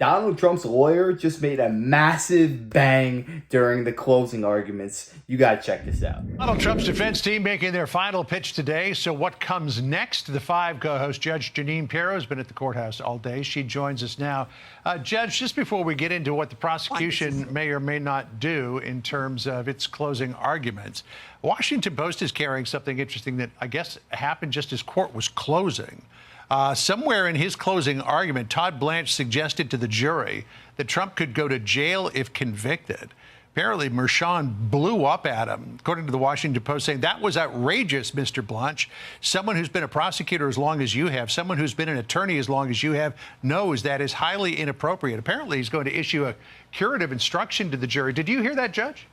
Donald Trump's lawyer just made a massive bang during the closing arguments. You got to check this out. Donald Trump's defense team making their final pitch today. So what comes next? The Five co-host Judge Jeanine has been at the courthouse all day. She joins us now. Judge, just before we get into what the prosecution may or may not do in terms of its closing arguments, Washington Post is carrying something interesting that I guess happened just as court was closing. Somewhere in his closing argument, Todd Blanche suggested to the jury that Trump could go to jail if convicted. Apparently, Mershon blew up at him, according to the Washington Post, saying that was outrageous, Mr. Blanche. Someone who's been a prosecutor as long as you have, someone who's been an attorney as long as you have, knows that is highly inappropriate. Apparently, he's going to issue a curative instruction to the jury. Did you hear that, Judge?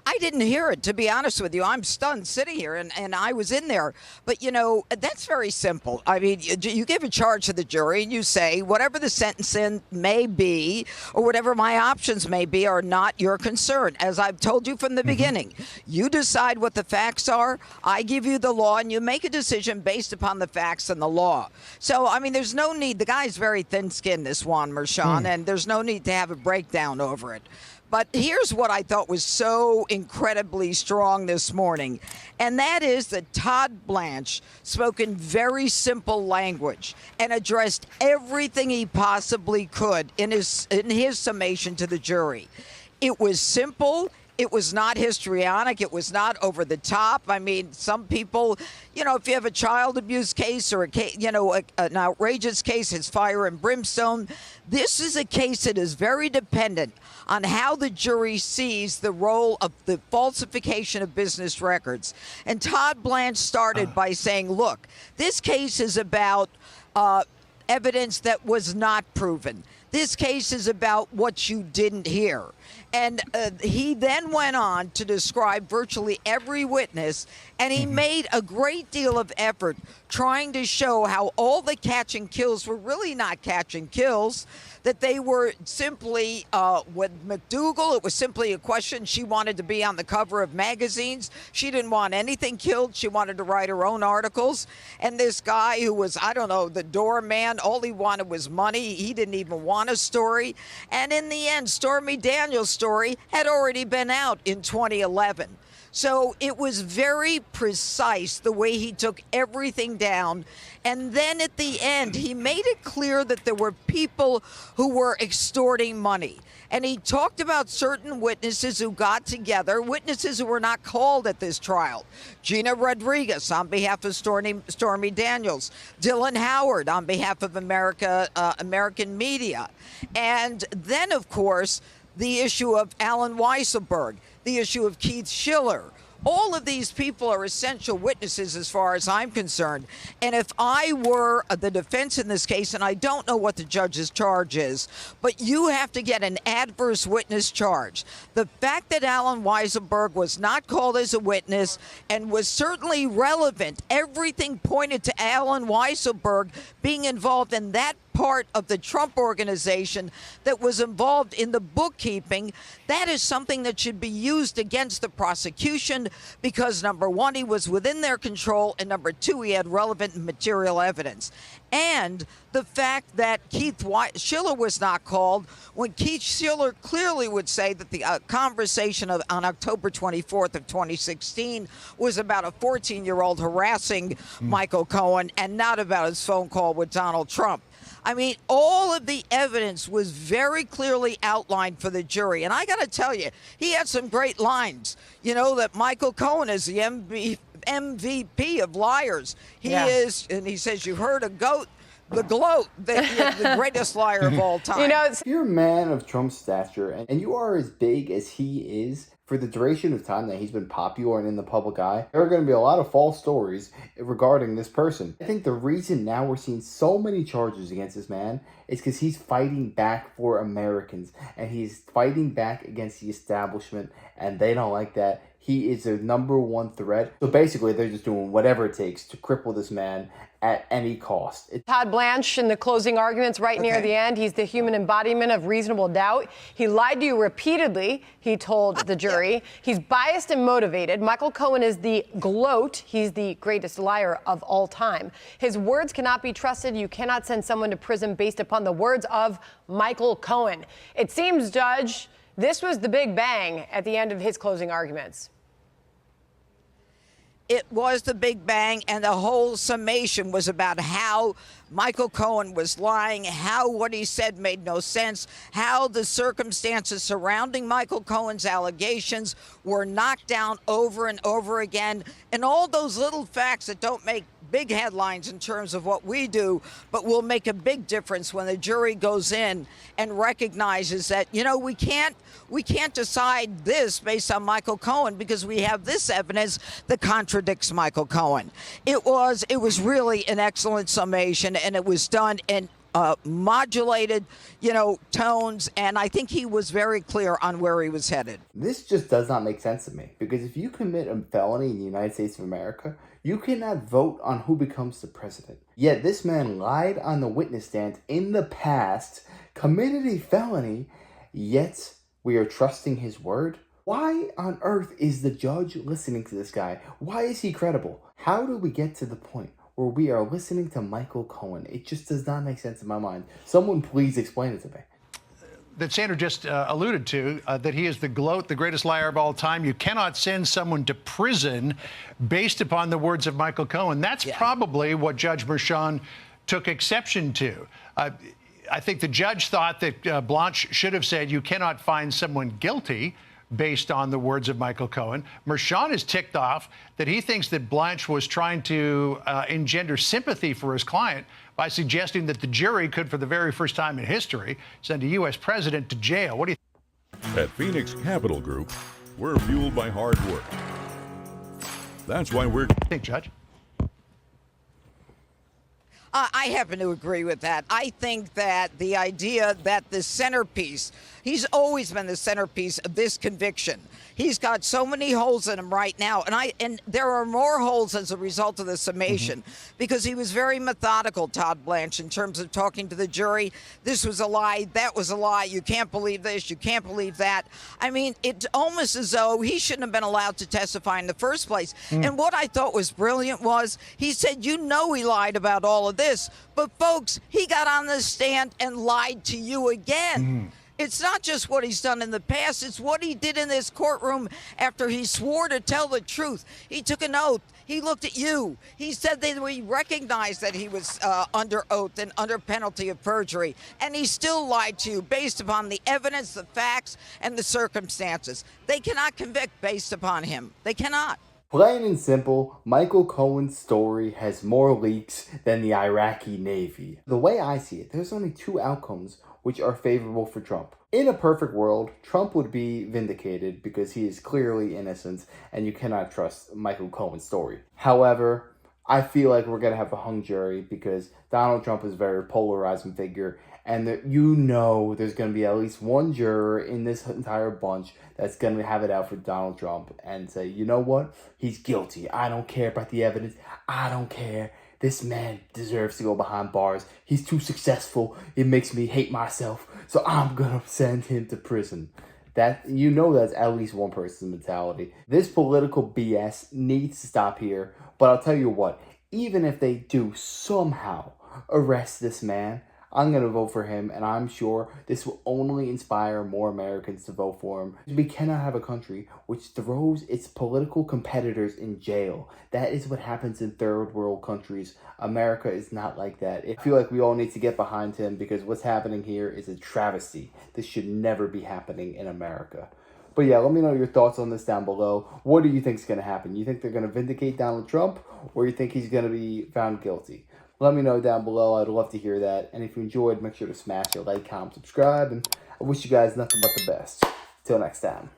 I didn't hear it, to be honest with you. I'm stunned sitting here, and I was in there. But, you know, that's very simple. I mean, you give a charge to the jury, and you say, whatever the sentencing may be, or whatever my options may be, are not your concern. As I've told you from the beginning, you decide what the facts are, I give you the law, and you make a decision based upon the facts and the law. So, I mean, there's no need. The guy's very thin-skinned, this Juan Mershon, and there's no need to have a breakdown over it. But here's what I thought was so incredibly strong this morning, and that is that Todd Blanche spoke in very simple language and addressed everything he possibly could in his summation to the jury. It was simple. It was not histrionic. It was not over the top. I mean, some people, you know, if you have a child abuse case or an outrageous case, it's fire and brimstone. This is a case that is very dependent on how the jury sees the role of the falsification of business records. And Todd Blanche started by saying, look, this case is about evidence that was not proven. This case is about what you didn't hear. And he then went on to describe virtually every witness, and he made a great deal of effort trying to show how all the catch and kills were really not catch and kills, that they were simply, with McDougal, it was simply a question. She wanted to be on the cover of magazines. She didn't want anything killed. She wanted to write her own articles. And this guy who was, I don't know, the doorman, all he wanted was money. He didn't even want a story. And in the end, Stormy Daniels' story had already been out in 2011. So it was very precise the way he took everything down. And then at the end, he made it clear that there were people who were extorting money. And he talked about certain witnesses who got together, witnesses who were not called at this trial. Gina Rodriguez on behalf of Stormy Daniels, Dylan Howard on behalf of American media. And then, of course, the issue of Alan Weisselberg, the issue of Keith Schiller. All of these people are essential witnesses as far as I'm concerned. And if I were the defense in this case, and I don't know what the judge's charge is, but you have to get an adverse witness charge. The fact that Alan Weisselberg was not called as a witness and was certainly relevant, everything pointed to Alan Weisselberg being involved in that part of the Trump organization that was involved in the bookkeeping. That is something that should be used against the prosecution because, number one, he was within their control, and number two, he had relevant material evidence. And the fact that Keith Schiller was not called, when Keith Schiller clearly would say that the conversation on October 24th of 2016 was about a 14-year-old harassing Michael Cohen and not about his phone call with Donald Trump. I mean, all of the evidence was very clearly outlined for the jury. And I got to tell you, he had some great lines. You know, that Michael Cohen is the MVP of liars. He is, and he says, you heard a goat, the gloat, the greatest liar of all time. You know, if you're a man of Trump's stature and you are as big as he is, for the duration of time that he's been popular and in the public eye, there are going to be a lot of false stories regarding this person. I think the reason now we're seeing so many charges against this man is because he's fighting back for Americans, and he's fighting back against the establishment, and they don't like that. He is their number one threat. So basically, they're just doing whatever it takes to cripple this man at any cost. Todd Blanche in the closing arguments near the end. He's the human embodiment of reasonable doubt. He lied to you repeatedly, he told the jury. He's biased and motivated. Michael Cohen is the gloat. He's the greatest liar of all time. His words cannot be trusted. You cannot send someone to prison based upon the words of Michael Cohen. It seems, Judge, this was the big bang at the end of his closing arguments. It was the big bang, and the whole summation was about how Michael Cohen was lying, how what he said made no sense, how the circumstances surrounding Michael Cohen's allegations were knocked down over and over again, and all those little facts that don't make big headlines in terms of what we do, but will make a big difference when the jury goes in and recognizes that, you know, we can't decide this based on Michael Cohen because we have this evidence that contradicts Michael Cohen. It was really an excellent summation, and it was done in modulated, tones, and I think he was very clear on where he was headed. This just does not make sense to me, because if you commit a felony in the United States of America, you cannot vote on who becomes the president. Yet this man lied on the witness stand in the past, committed a felony, yet we are trusting his word? Why on earth is the judge listening to this guy?Hy is he credible? How do we get to the point where we are listening to Michael Cohen? It just does not make sense in my mind. Someone please explain it to me. That Sandra just alluded to, that he is the gloat, the greatest liar of all time. You cannot send someone to prison based upon the words of Michael Cohen. That's probably what Judge Mershon took exception to. I think the judge thought that Blanche should have said you cannot find someone guilty based on the words of Michael Cohen. Mershon is ticked off that he thinks that Blanche was trying to engender sympathy for his client by suggesting that the jury could, for the very first time in history, send a U.S. president to jail. What do you At Phoenix Capital Group, we're fueled by hard work. That's why we're... think, Judge? I happen to agree with that. I think that the idea that the centerpiece, he's always been the centerpiece of this conviction. He's got so many holes in him right now, and there are more holes as a result of the summation, because he was very methodical, Todd Blanche, in terms of talking to the jury. This was a lie, that was a lie, you can't believe this, you can't believe that. I mean, it's almost as though he shouldn't have been allowed to testify in the first place. And what I thought was brilliant was he said, he lied about all of this, but folks, he got on the stand and lied to you again. It's not just what he's done in the past, it's what he did in this courtroom after he swore to tell the truth. He took an oath. He looked at you. He said that we recognized that he was under oath and under penalty of perjury, and he still lied to you based upon the evidence, the facts, and the circumstances. They cannot convict based upon him. They cannot. Plain and simple, Michael Cohen's story has more leaks than the Iraqi Navy. The way I see it, there's only two outcomes which are favorable for Trump. In a perfect world, Trump would be vindicated because he is clearly innocent and you cannot trust Michael Cohen's story. However, I feel like we're going to have a hung jury because Donald Trump is a very polarizing figure, and there's going to be at least one juror in this entire bunch that's going to have it out for Donald Trump and say, you know what? He's guilty. I don't care about the evidence. I don't care. This man deserves to go behind bars. He's too successful. It makes me hate myself. So I'm going to send him to prison. That's at least one person's mentality. This political BS needs to stop here. But I'll tell you what, even if they do somehow arrest this man, I'm going to vote for him, and I'm sure this will only inspire more Americans to vote for him. We cannot have a country which throws its political competitors in jail. That is what happens in third world countries. America is not like that. I feel like we all need to get behind him because what's happening here is a travesty. This should never be happening in America. But yeah, let me know your thoughts on this down below. What do you think is going to happen? You think they're going to vindicate Donald Trump, or you think he's going to be found guilty? Let me know down below. I'd love to hear that. And if you enjoyed, make sure to smash a like, comment, subscribe. And I wish you guys nothing but the best. Till next time.